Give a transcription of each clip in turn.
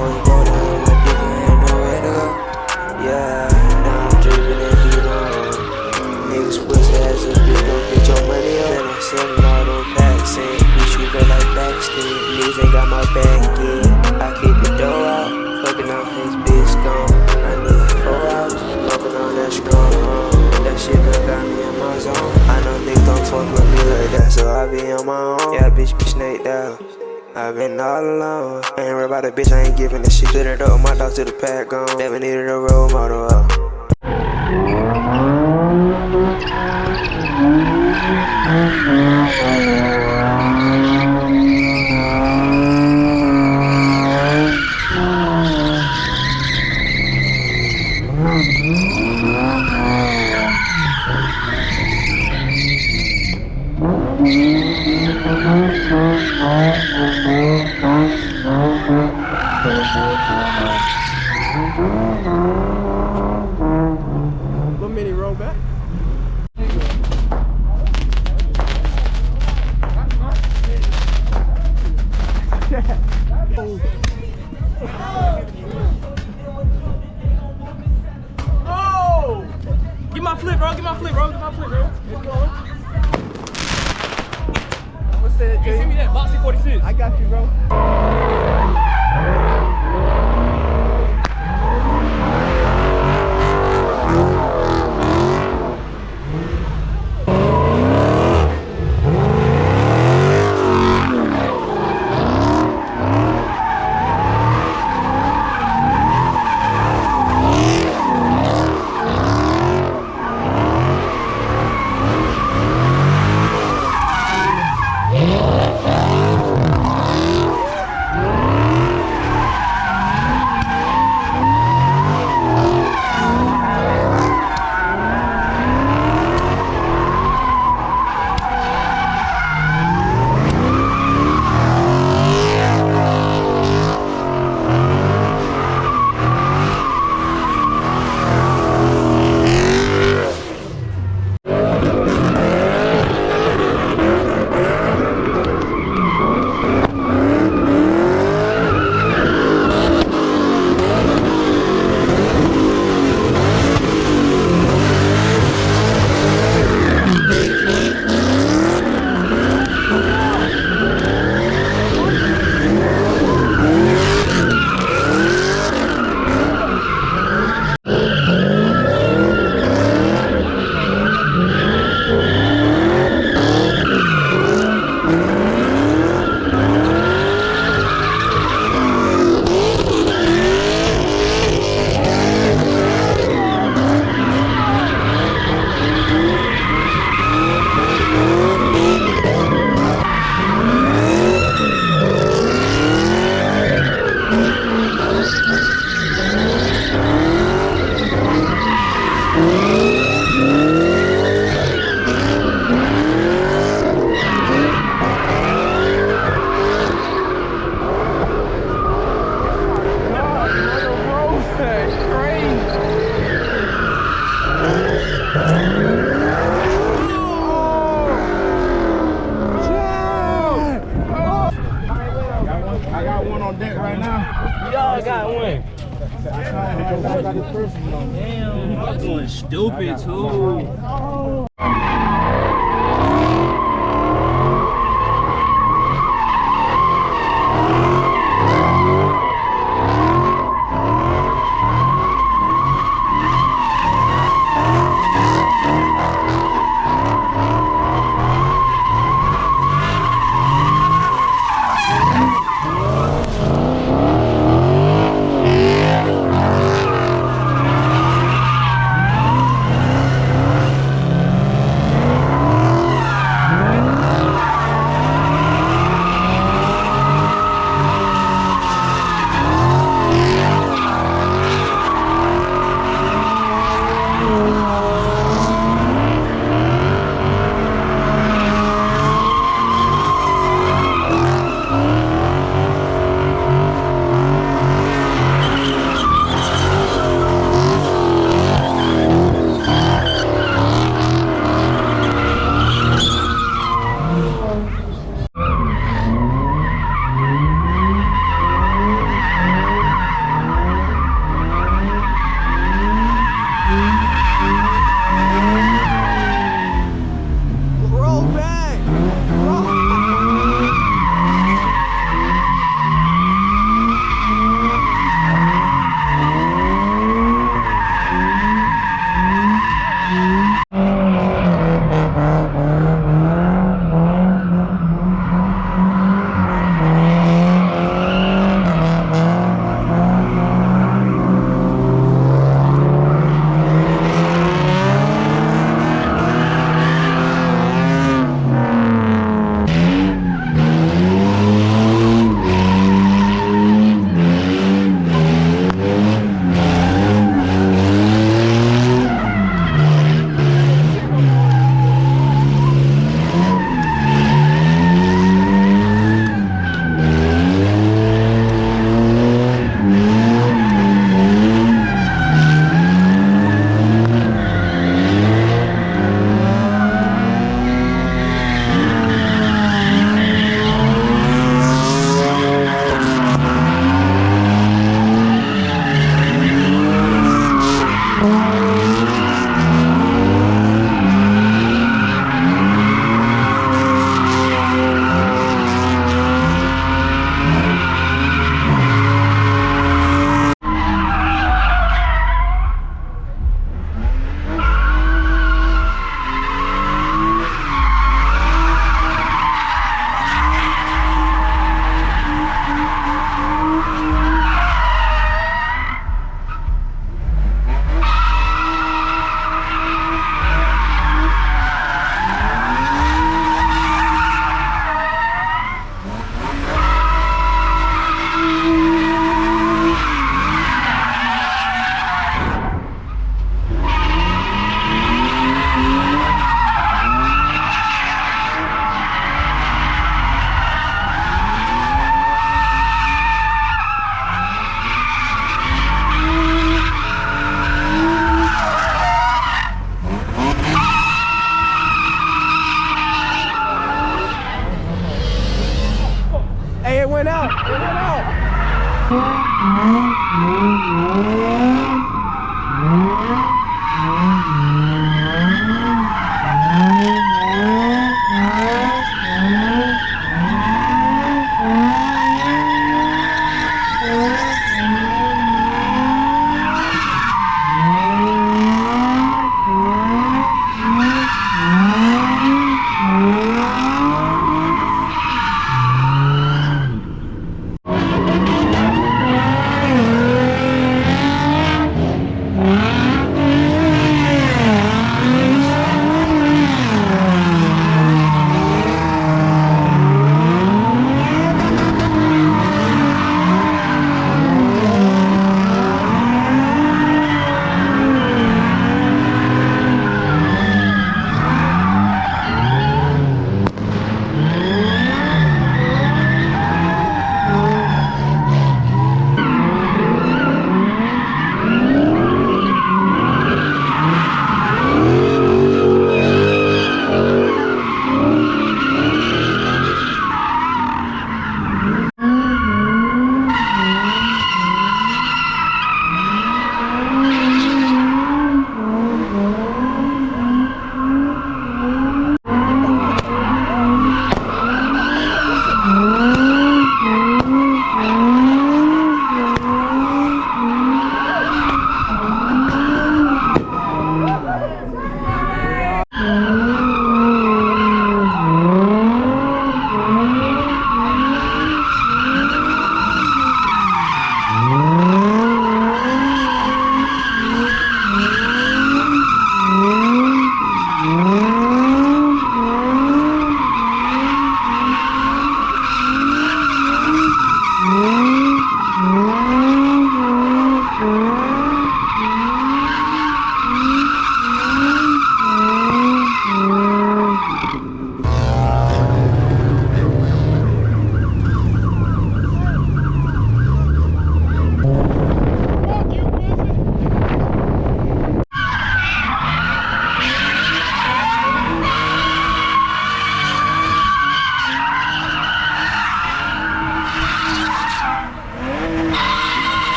was broke down, my dick ain't nowhere to go. Yeah, now I'm dripping in D-Ron. Niggas pussy ass a bitch, go get your money up. Then I'm selling all those packs and bitch you look like Baxter. Niggas ain't got my back yet. I kick the door out, fucking on his bitch gone. I need 4 hours, smoking on that strong. That shit done got me in my zone. I know niggas don't fuck with me like that, so I be on my own. Yeah, bitch be snaked out. I been all alone. I ain't worried about a bitch, I ain't giving a shit. Split it up, my dog to the pack gone. Never needed a role model. Little mini roll back. Oh! Get my flip, bro. Get my flip, bro. Get my flip, bro. What's that, Jay? Send me that Boxy 46. I got you, bro. Y'all got one. Damn, y'all going stupid too.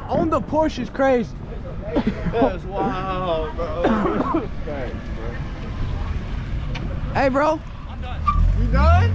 On the Porsche is crazy. That's wild, bro. Thanks, bro. Hey, bro. You done?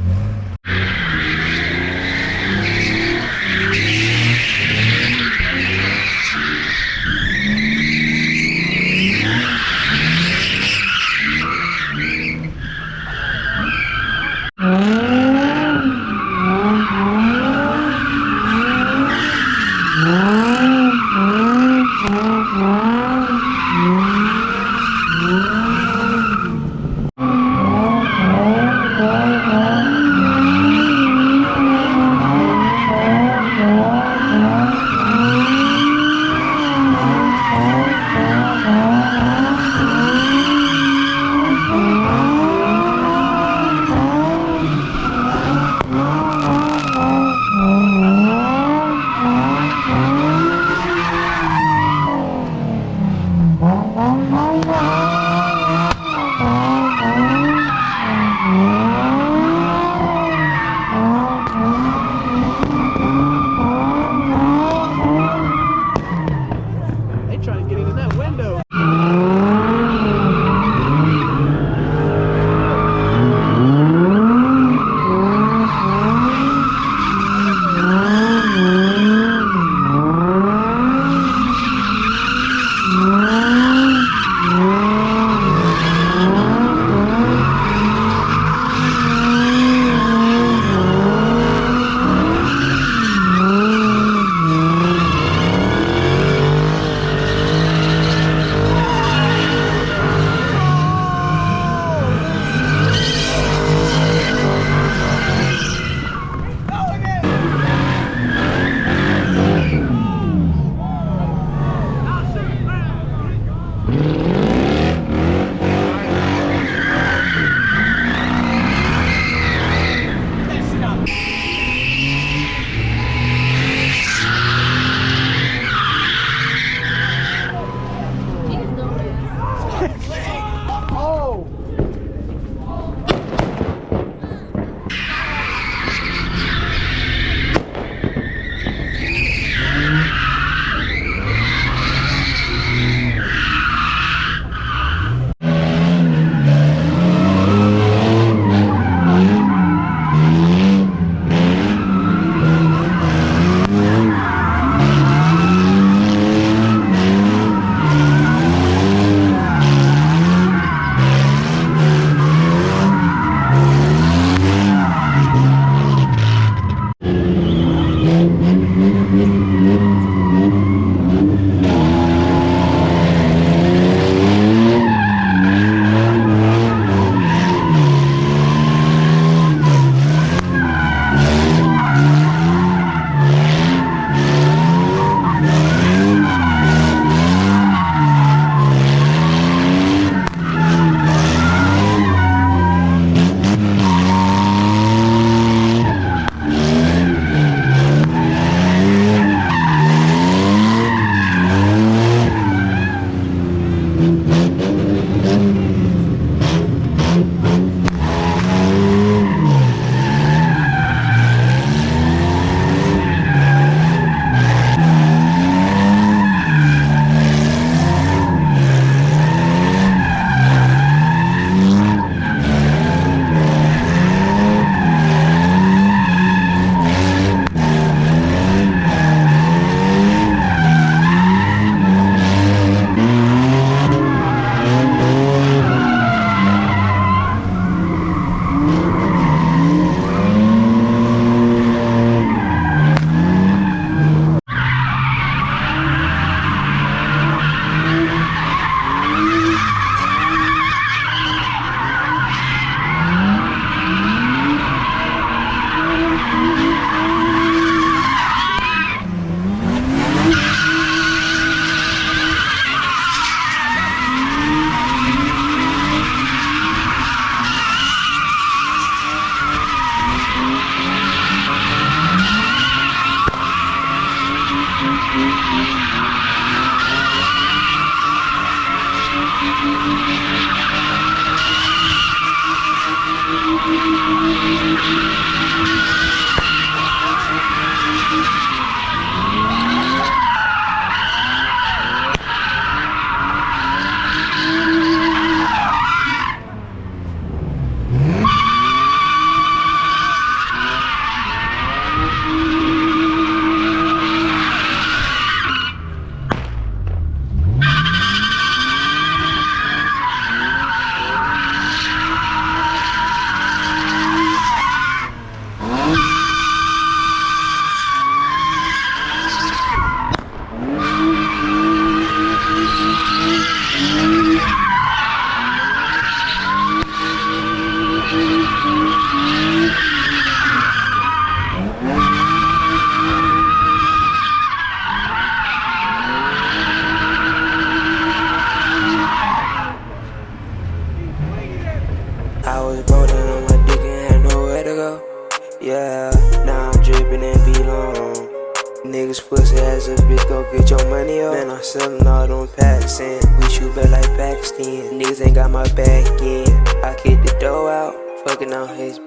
I was broke down on my dick and had nowhere to go. Yeah, now I'm dripping and beat on. Niggas pussy ass a bitch, go get your money up. Man, I'm selling all them packs in. We shoot back like Pakistan. Niggas ain't got my back in. I kick the dough out, fucking on his bitch.